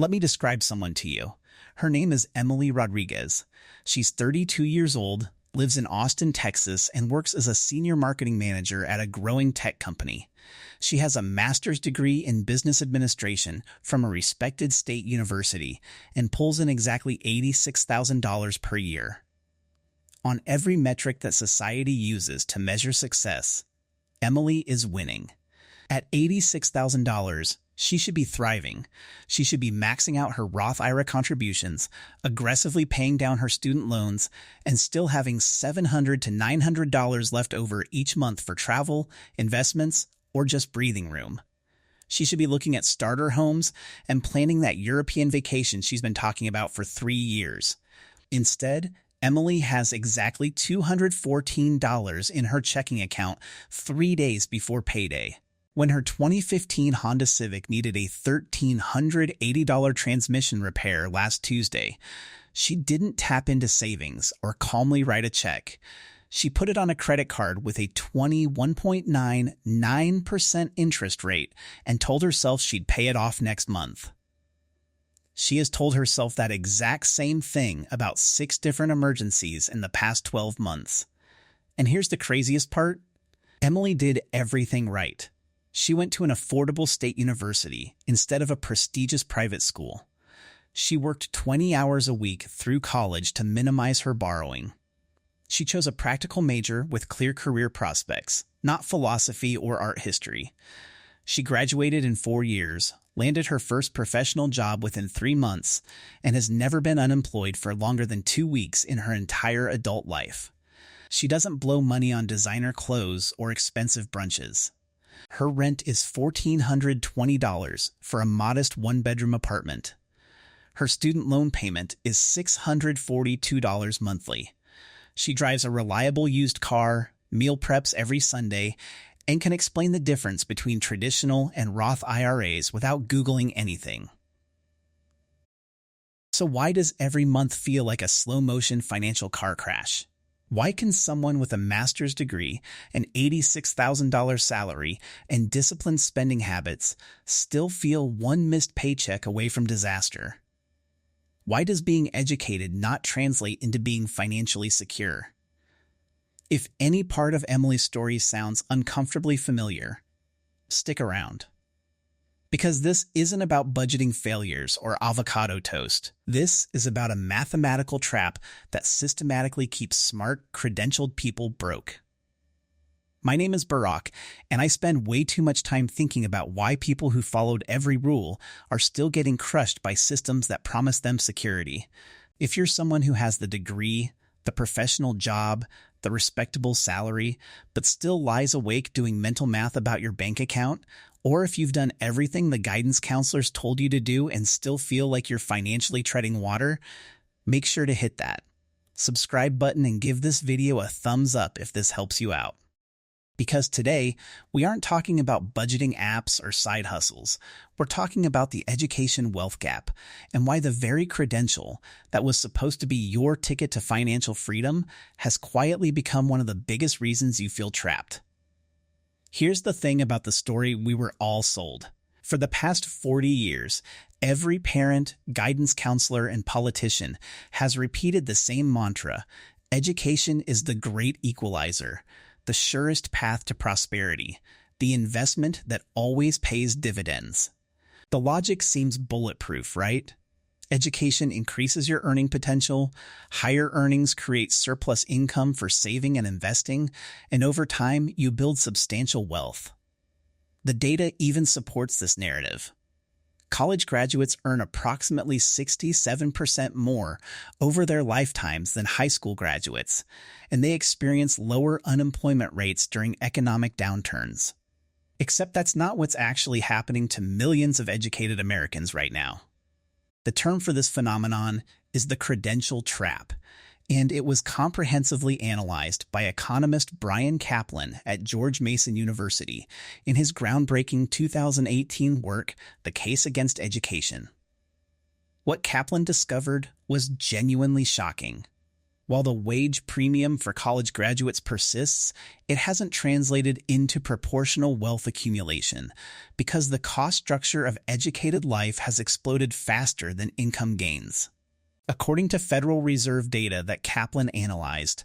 Let me describe someone to you. Her name is Emily Rodriguez. She's 32 years old, lives in Austin, Texas, and works as a senior marketing manager at a growing tech company. She has a master's degree in business administration from a respected state university and pulls in exactly $86,000 per year. On every metric that society uses to measure success, Emily is winning. At $86,000, she should be thriving. She should be maxing out her Roth IRA contributions, aggressively paying down her student loans, and still having $700 to $900 left over each month for travel, investments, or just breathing room. She should be looking at starter homes and planning that European vacation she's been talking about for 3 years. Instead, Emily has exactly $214 in her checking account 3 days before payday. When her 2015 Honda Civic needed a $1,380 transmission repair last Tuesday, she didn't tap into savings or calmly write a check. She put it on a credit card with a 21.99% interest rate and told herself she'd pay it off next month. She has told herself that exact same thing about 6 different emergencies in the past 12 months. And here's the craziest part. Emily did everything right. She went to an affordable state university instead of a prestigious private school. She worked 20 hours a week through college to minimize her borrowing. She chose a practical major with clear career prospects, not philosophy or art history. She graduated in 4 years, landed her first professional job within 3 months, and has never been unemployed for longer than 2 weeks in her entire adult life. She doesn't blow money on designer clothes or expensive brunches. Her rent is $1,420 for a modest one-bedroom apartment. Her student loan payment is $642 monthly. She drives a reliable used car, meal preps every Sunday, and can explain the difference between traditional and Roth IRAs without Googling anything. So why does every month feel like a slow-motion financial car crash? Why can someone with a master's degree, an $86,000 salary, and disciplined spending habits still feel one missed paycheck away from disaster? Why does being educated not translate into being financially secure? If any part of Emily's story sounds uncomfortably familiar, stick around. Because this isn't about budgeting failures or avocado toast. This is about a mathematical trap that systematically keeps smart, credentialed people broke. My name is Barack, and I spend way too much time thinking about why people who followed every rule are still getting crushed by systems that promise them security. If you're someone who has the degree, the professional job, the respectable salary, but still lies awake doing mental math about your bank account, or if you've done everything the guidance counselors told you to do and still feel like you're financially treading water, make sure to hit that subscribe button and give this video a thumbs up if this helps you out. Because today, we aren't talking about budgeting apps or side hustles. We're talking about the education wealth gap and why the very credential that was supposed to be your ticket to financial freedom has quietly become one of the biggest reasons you feel trapped. Here's the thing about the story we were all sold. For the past 40 years, every parent, guidance counselor, and politician has repeated the same mantra: education is the great equalizer, the surest path to prosperity, the investment that always pays dividends. The logic seems bulletproof, right? Education increases your earning potential, higher earnings create surplus income for saving and investing, and over time, you build substantial wealth. The data even supports this narrative. College graduates earn approximately 67% more over their lifetimes than high school graduates, and they experience lower unemployment rates during economic downturns. Except that's not what's actually happening to millions of educated Americans right now. The term for this phenomenon is the credential trap, and it was comprehensively analyzed by economist Brian Kaplan at George Mason University in his groundbreaking 2018 work, The Case Against Education. What Kaplan discovered was genuinely shocking. While the wage premium for college graduates persists, it hasn't translated into proportional wealth accumulation because the cost structure of educated life has exploded faster than income gains. According to Federal Reserve data that Kaplan analyzed,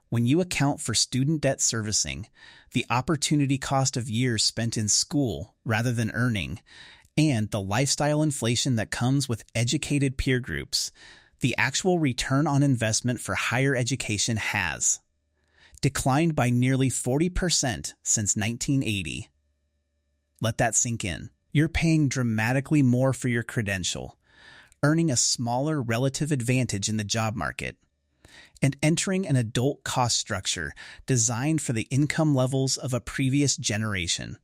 when you account for student debt servicing, the opportunity cost of years spent in school rather than earning, and the lifestyle inflation that comes with educated peer groups, the actual return on investment for higher education has declined by nearly 40% since 1980. Let that sink in. You're paying dramatically more for your credential, earning a smaller relative advantage in the job market, and entering an adult cost structure designed for the income levels of a previous generation.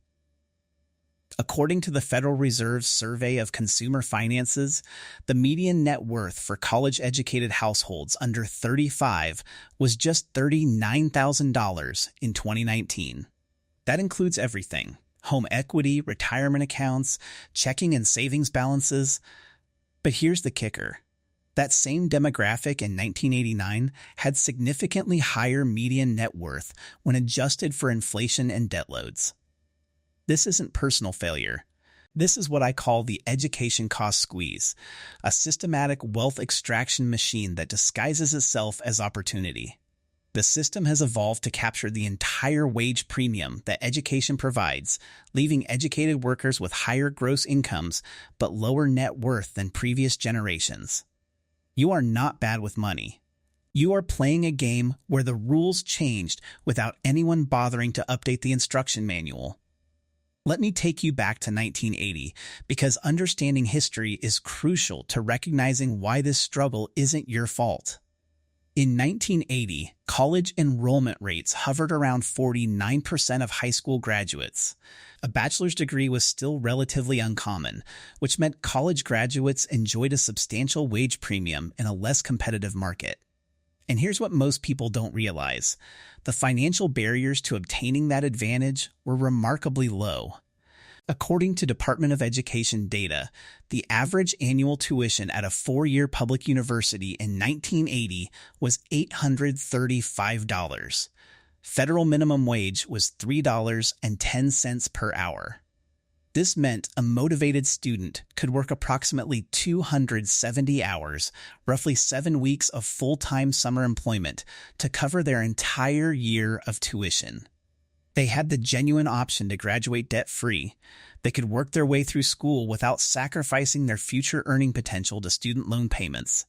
According to the Federal Reserve's survey of consumer finances, the median net worth for college-educated households under 35 was just $39,000 in 2019. That includes everything: home equity, retirement accounts, checking and savings balances. But here's the kicker. That same demographic in 1989 had significantly higher median net worth when adjusted for inflation and debt loads. This isn't personal failure. This is what I call the education cost squeeze, a systematic wealth extraction machine that disguises itself as opportunity. The system has evolved to capture the entire wage premium that education provides, leaving educated workers with higher gross incomes but lower net worth than previous generations. You are not bad with money. You are playing a game where the rules changed without anyone bothering to update the instruction manual. Let me take you back to 1980, because understanding history is crucial to recognizing why this struggle isn't your fault. In 1980, college enrollment rates hovered around 49% of high school graduates. A bachelor's degree was still relatively uncommon, which meant college graduates enjoyed a substantial wage premium in a less competitive market. And here's what most people don't realize. The financial barriers to obtaining that advantage were remarkably low. According to Department of Education data, the average annual tuition at a four-year public university in 1980 was $835. Federal minimum wage was $3.10 per hour. This meant a motivated student could work approximately 270 hours, roughly 7 weeks of full-time summer employment, to cover their entire year of tuition. They had the genuine option to graduate debt-free. They could work their way through school without sacrificing their future earning potential to student loan payments.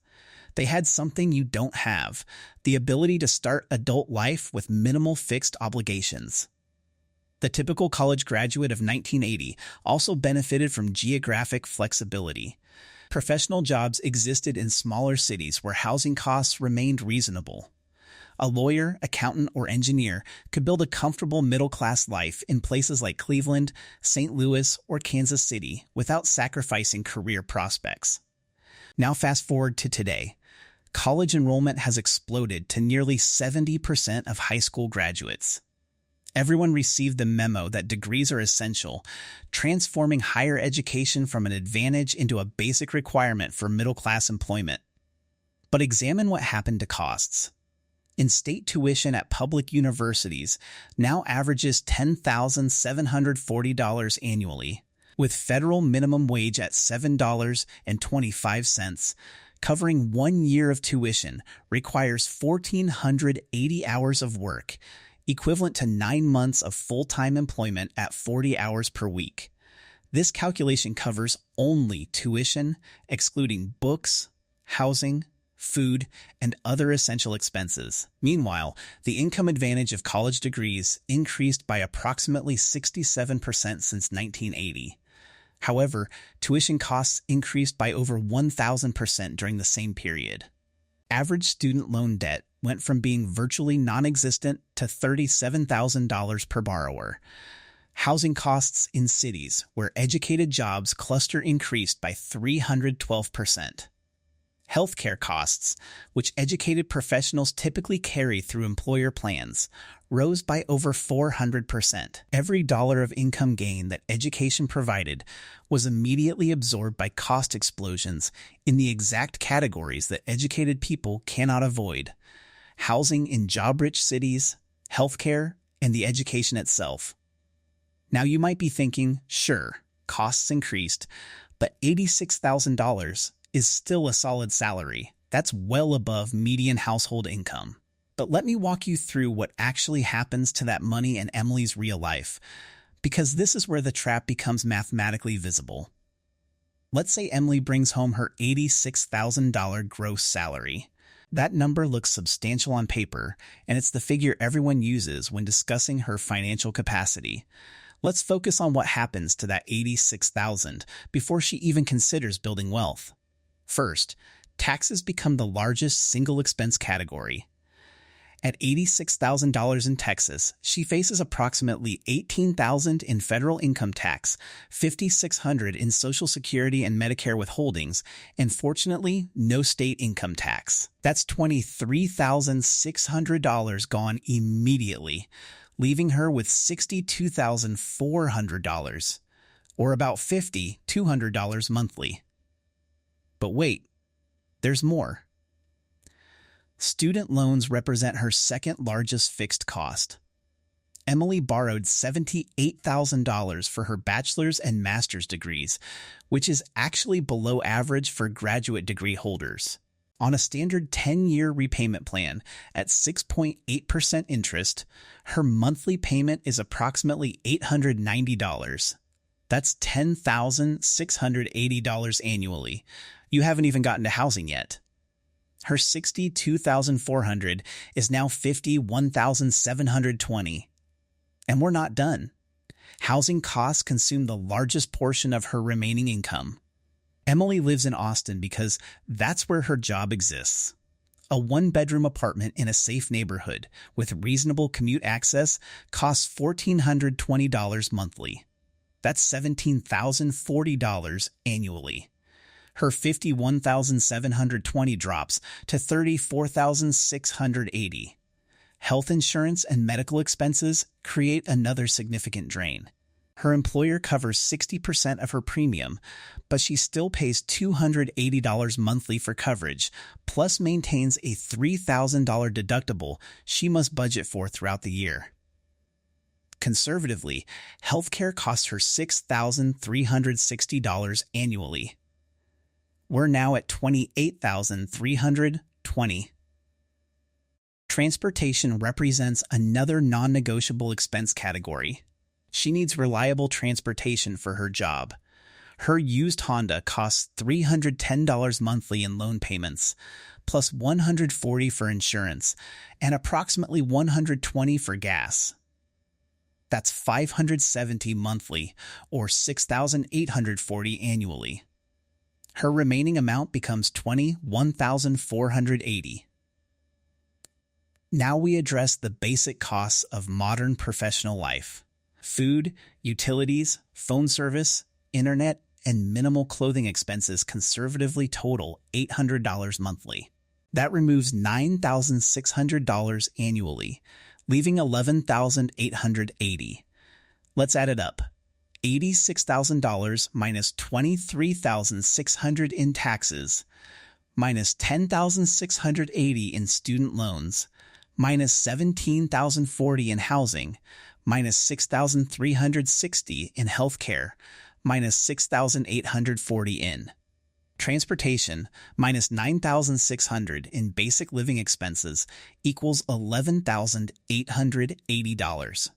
They had something you don't have: the ability to start adult life with minimal fixed obligations. The typical college graduate of 1980 also benefited from geographic flexibility. Professional jobs existed in smaller cities where housing costs remained reasonable. A lawyer, accountant, or engineer could build a comfortable middle-class life in places like Cleveland, St. Louis, or Kansas City without sacrificing career prospects. Now fast forward to today. College enrollment has exploded to nearly 70% of high school graduates. Everyone received the memo that degrees are essential, transforming higher education from an advantage into a basic requirement for middle-class employment. But examine what happened to costs. In-state tuition at public universities now averages $10,740 annually, with federal minimum wage at $7.25, covering 1 year of tuition requires 1,480 hours of work, equivalent to 9 months of full-time employment at 40 hours per week. This calculation covers only tuition, excluding books, housing, food, and other essential expenses. Meanwhile, the income advantage of college degrees increased by approximately 67% since 1980. However, tuition costs increased by over 1,000% during the same period. Average student loan debt went from being virtually non-existent to $37,000 per borrower. Housing costs in cities where educated jobs cluster increased by 312%. Healthcare costs, which educated professionals typically carry through employer plans, rose by over 400%. Every dollar of income gain that education provided was immediately absorbed by cost explosions in the exact categories that educated people cannot avoid: housing in job-rich cities, healthcare, and the education itself. Now you might be thinking, sure, costs increased, but $86,000 is still a solid salary. That's well above median household income. But let me walk you through what actually happens to that money in Emily's real life, because this is where the trap becomes mathematically visible. Let's say Emily brings home her $86,000 gross salary. That number looks substantial on paper, and it's the figure everyone uses when discussing her financial capacity. Let's focus on what happens to that $86,000 before she even considers building wealth. First, taxes become the largest single expense category. At $86,000 in Texas, she faces approximately $18,000 in federal income tax, $5,600 in Social Security and Medicare withholdings, and fortunately, no state income tax. That's $23,600 gone immediately, leaving her with $62,400, or about $5,200 monthly. But wait, there's more. Student loans represent her second largest fixed cost. Emily borrowed $78,000 for her bachelor's and master's degrees, which is actually below average for graduate degree holders. On a standard 10-year repayment plan at 6.8% interest, her monthly payment is approximately $890. That's $10,680 annually. You haven't even gotten to housing yet. Her $62,400 is now $51,720. And we're not done. Housing costs consume the largest portion of her remaining income. Emily lives in Austin because that's where her job exists. A one-bedroom apartment in a safe neighborhood with reasonable commute access costs $1,420 monthly. That's $17,040 annually. Her $51,720 drops to $34,680. Health insurance and medical expenses create another significant drain. Her employer covers 60% of her premium, but she still pays $280 monthly for coverage, plus maintains a $3,000 deductible she must budget for throughout the year. Conservatively, healthcare costs her $6,360 annually. We're now at $28,320. Transportation represents another non-negotiable expense category. She needs reliable transportation for her job. Her used Honda costs $310 monthly in loan payments, plus $140 for insurance, and approximately $120 for gas. That's $570 monthly, or $6,840 annually. Her remaining amount becomes $21,480. Now we address the basic costs of modern professional life. Food, utilities, phone service, internet, and minimal clothing expenses conservatively total $800 monthly. That removes $9,600 annually, leaving $11,880. Let's add it up. $86,000 minus $23,600 in taxes, minus $10,680 in student loans, minus $17,040 in housing, minus $6,360 in healthcare, minus $6,840 in transportation, minus $9,600 in basic living expenses equals $11,880.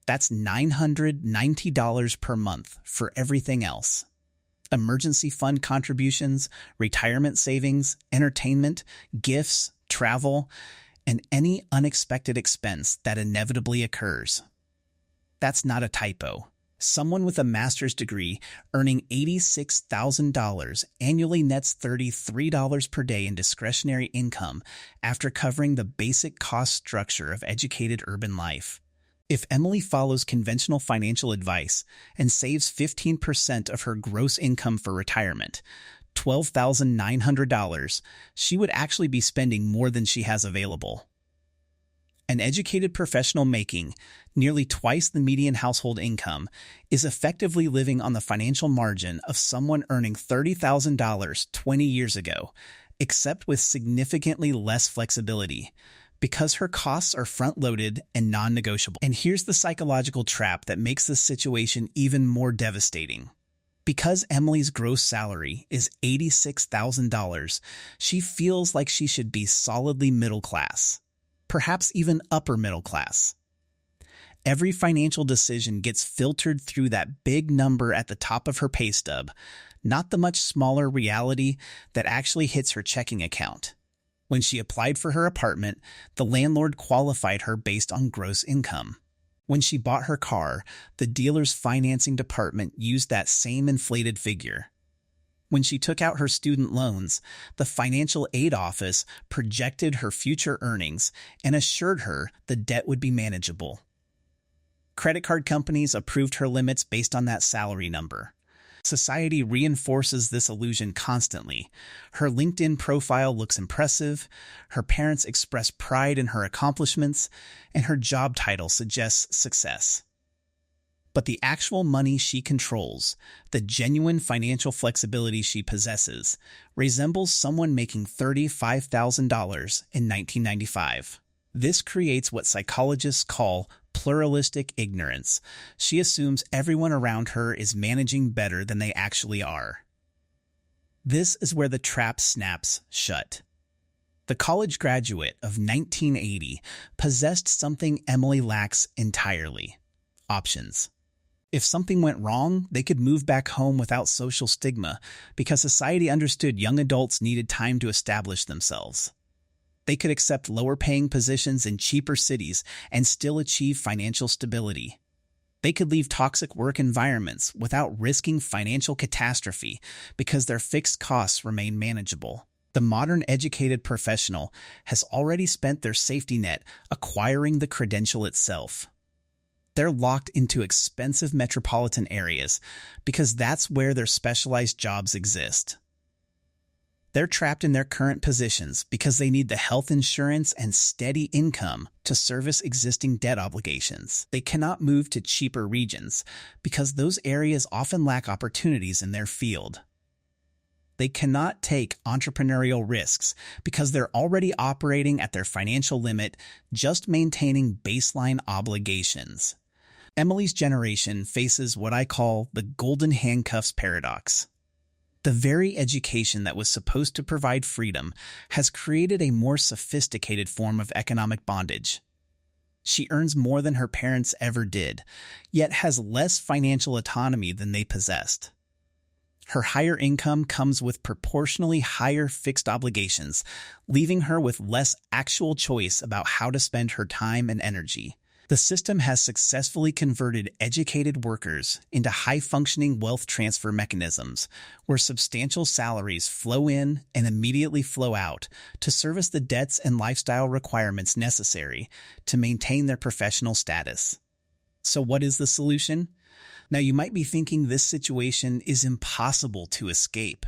That's $990 per month for everything else. Emergency fund contributions, retirement savings, entertainment, gifts, travel, and any unexpected expense that inevitably occurs. That's not a typo. Someone with a master's degree earning $86,000 annually nets $33 per day in discretionary income after covering the basic cost structure of educated urban life. If Emily follows conventional financial advice and saves 15% of her gross income for retirement, $12,900, she would actually be spending more than she has available. An educated professional making nearly twice the median household income is effectively living on the financial margin of someone earning $30,000 20 years ago, except with significantly less flexibility, because her costs are front-loaded and non-negotiable. And here's the psychological trap that makes this situation even more devastating. Because Emily's gross salary is $86,000, she feels like she should be solidly middle class, perhaps even upper middle class. Every financial decision gets filtered through that big number at the top of her pay stub, not the much smaller reality that actually hits her checking account. When she applied for her apartment, the landlord qualified her based on gross income. When she bought her car, the dealer's financing department used that same inflated figure. When she took out her student loans, the financial aid office projected her future earnings and assured her the debt would be manageable. Credit card companies approved her limits based on that salary number. Society reinforces this illusion constantly. Her LinkedIn profile looks impressive, her parents express pride in her accomplishments, and her job title suggests success. But the actual money she controls, the genuine financial flexibility she possesses, resembles someone making $35,000 in 1995. This creates what psychologists call pluralistic ignorance. She assumes everyone around her is managing better than they actually are. This is where the trap snaps shut. The college graduate of 1980 possessed something Emily lacks entirely: options. If something went wrong, they could move back home without social stigma because society understood young adults needed time to establish themselves. They could accept lower-paying positions in cheaper cities and still achieve financial stability. They could leave toxic work environments without risking financial catastrophe because their fixed costs remain manageable. The modern educated professional has already spent their safety net acquiring the credential itself. They're locked into expensive metropolitan areas because that's where their specialized jobs exist. They're trapped in their current positions because they need the health insurance and steady income to service existing debt obligations. They cannot move to cheaper regions because those areas often lack opportunities in their field. They cannot take entrepreneurial risks because they're already operating at their financial limit, just maintaining baseline obligations. Emily's generation faces what I call the golden handcuffs paradox. The very education that was supposed to provide freedom has created a more sophisticated form of economic bondage. She earns more than her parents ever did, yet has less financial autonomy than they possessed. Her higher income comes with proportionally higher fixed obligations, leaving her with less actual choice about how to spend her time and energy. The system has successfully converted educated workers into high-functioning wealth transfer mechanisms where substantial salaries flow in and immediately flow out to service the debts and lifestyle requirements necessary to maintain their professional status. So what is the solution? Now, you might be thinking this situation is impossible to escape.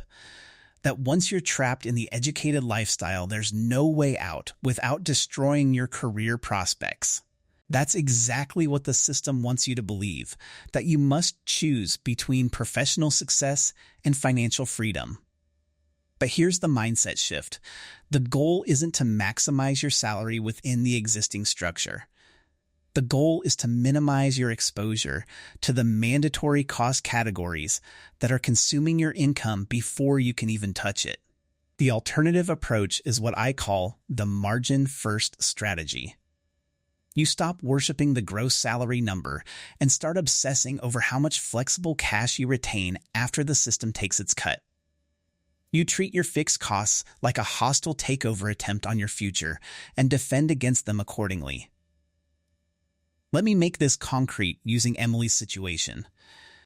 That once you're trapped in the educated lifestyle, there's no way out without destroying your career prospects. That's exactly what the system wants you to believe, that you must choose between professional success and financial freedom. But here's the mindset shift. The goal isn't to maximize your salary within the existing structure. The goal is to minimize your exposure to the mandatory cost categories that are consuming your income before you can even touch it. The alternative approach is what I call the margin-first strategy. You stop worshiping the gross salary number and start obsessing over how much flexible cash you retain after the system takes its cut. You treat your fixed costs like a hostile takeover attempt on your future and defend against them accordingly. Let me make this concrete using Emily's situation.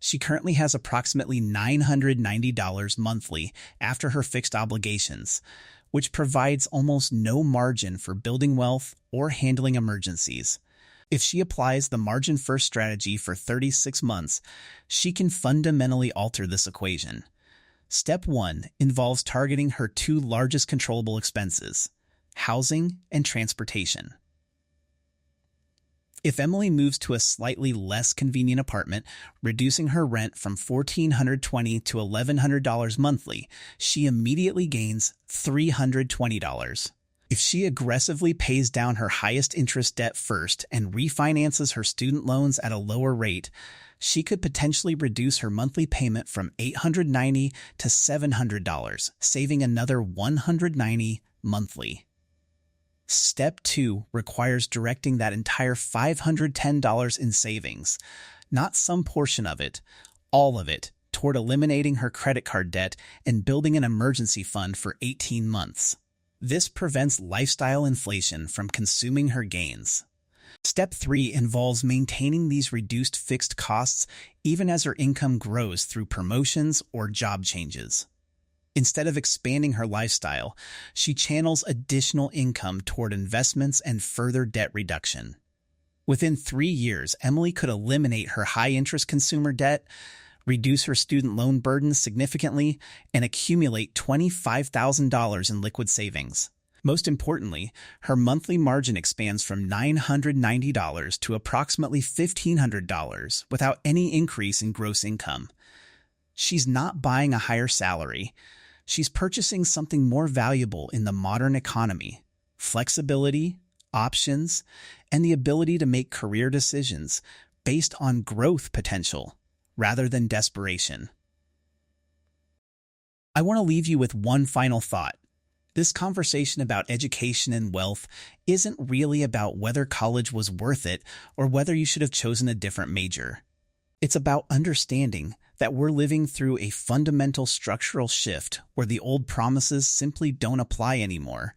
She currently has approximately $990 monthly after her fixed obligations, which provides almost no margin for building wealth or handling emergencies. If she applies the margin-first strategy for 36 months, she can fundamentally alter this equation. Step 1 involves targeting her two largest controllable expenses: housing and transportation. If Emily moves to a slightly less convenient apartment, reducing her rent from $1,420 to $1,100 monthly, she immediately gains $320. If she aggressively pays down her highest interest debt first and refinances her student loans at a lower rate, she could potentially reduce her monthly payment from $890 to $700, saving another $190 monthly. Step 2 requires directing that entire $510 in savings, not some portion of it, all of it, toward eliminating her credit card debt and building an emergency fund for 18 months. This prevents lifestyle inflation from consuming her gains. Step 3 involves maintaining these reduced fixed costs even as her income grows through promotions or job changes. Instead of expanding her lifestyle, she channels additional income toward investments and further debt reduction. Within 3 years, Emily could eliminate her high-interest consumer debt, reduce her student loan burden significantly, and accumulate $25,000 in liquid savings. Most importantly, her monthly margin expands from $990 to approximately $1,500 without any increase in gross income. She's not buying a higher salary. She's purchasing something more valuable in the modern economy: flexibility, options, and the ability to make career decisions based on growth potential rather than desperation. I want to leave you with one final thought. This conversation about education and wealth isn't really about whether college was worth it or whether you should have chosen a different major. It's about understanding that we're living through a fundamental structural shift where the old promises simply don't apply anymore,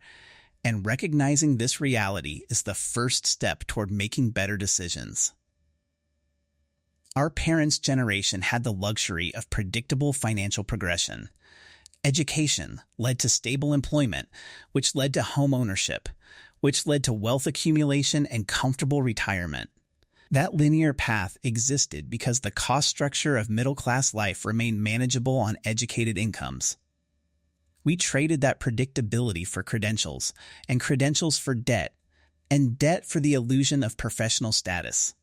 and recognizing this reality is the first step toward making better decisions. Our parents' generation had the luxury of predictable financial progression. Education led to stable employment, which led to home ownership, which led to wealth accumulation and comfortable retirement. That linear path existed because the cost structure of middle-class life remained manageable on educated incomes. We traded that predictability for credentials, and credentials for debt, and debt for the illusion of professional status.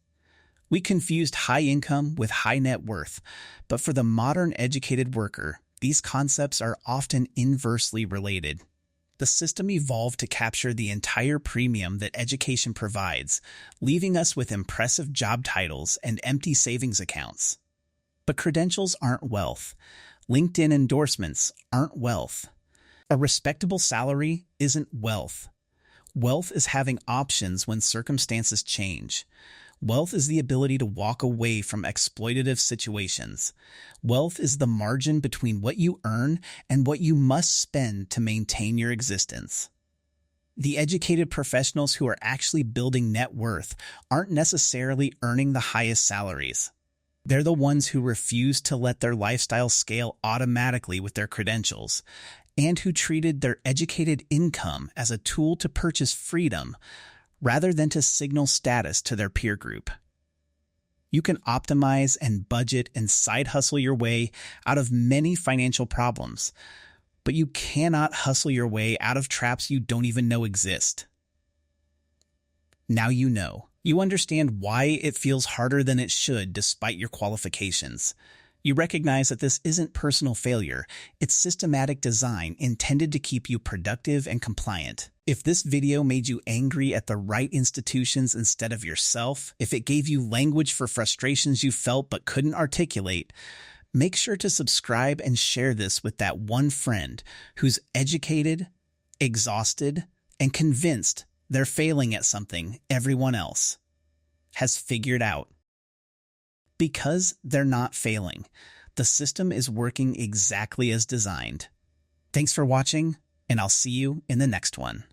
We confused high income with high net worth, but for the modern educated worker, these concepts are often inversely related. The system evolved to capture the entire premium that education provides, leaving us with impressive job titles and empty savings accounts. But credentials aren't wealth. LinkedIn endorsements aren't wealth. A respectable salary isn't wealth. Wealth is having options when circumstances change. Wealth is the ability to walk away from exploitative situations. Wealth is the margin between what you earn and what you must spend to maintain your existence. The educated professionals who are actually building net worth aren't necessarily earning the highest salaries. They're the ones who refuse to let their lifestyle scale automatically with their credentials, and who treated their educated income as a tool to purchase freedom rather than to signal status to their peer group. You can optimize and budget and side hustle your way out of many financial problems, but you cannot hustle your way out of traps you don't even know exist. Now you know. You understand why it feels harder than it should despite your qualifications. You recognize that this isn't personal failure, it's systematic design intended to keep you productive and compliant. If this video made you angry at the right institutions instead of yourself, if it gave you language for frustrations you felt but couldn't articulate, make sure to subscribe and share this with that one friend who's educated, exhausted, and convinced they're failing at something everyone else has figured out. Because they're not failing, the system is working exactly as designed. Thanks for watching, and I'll see you in the next one.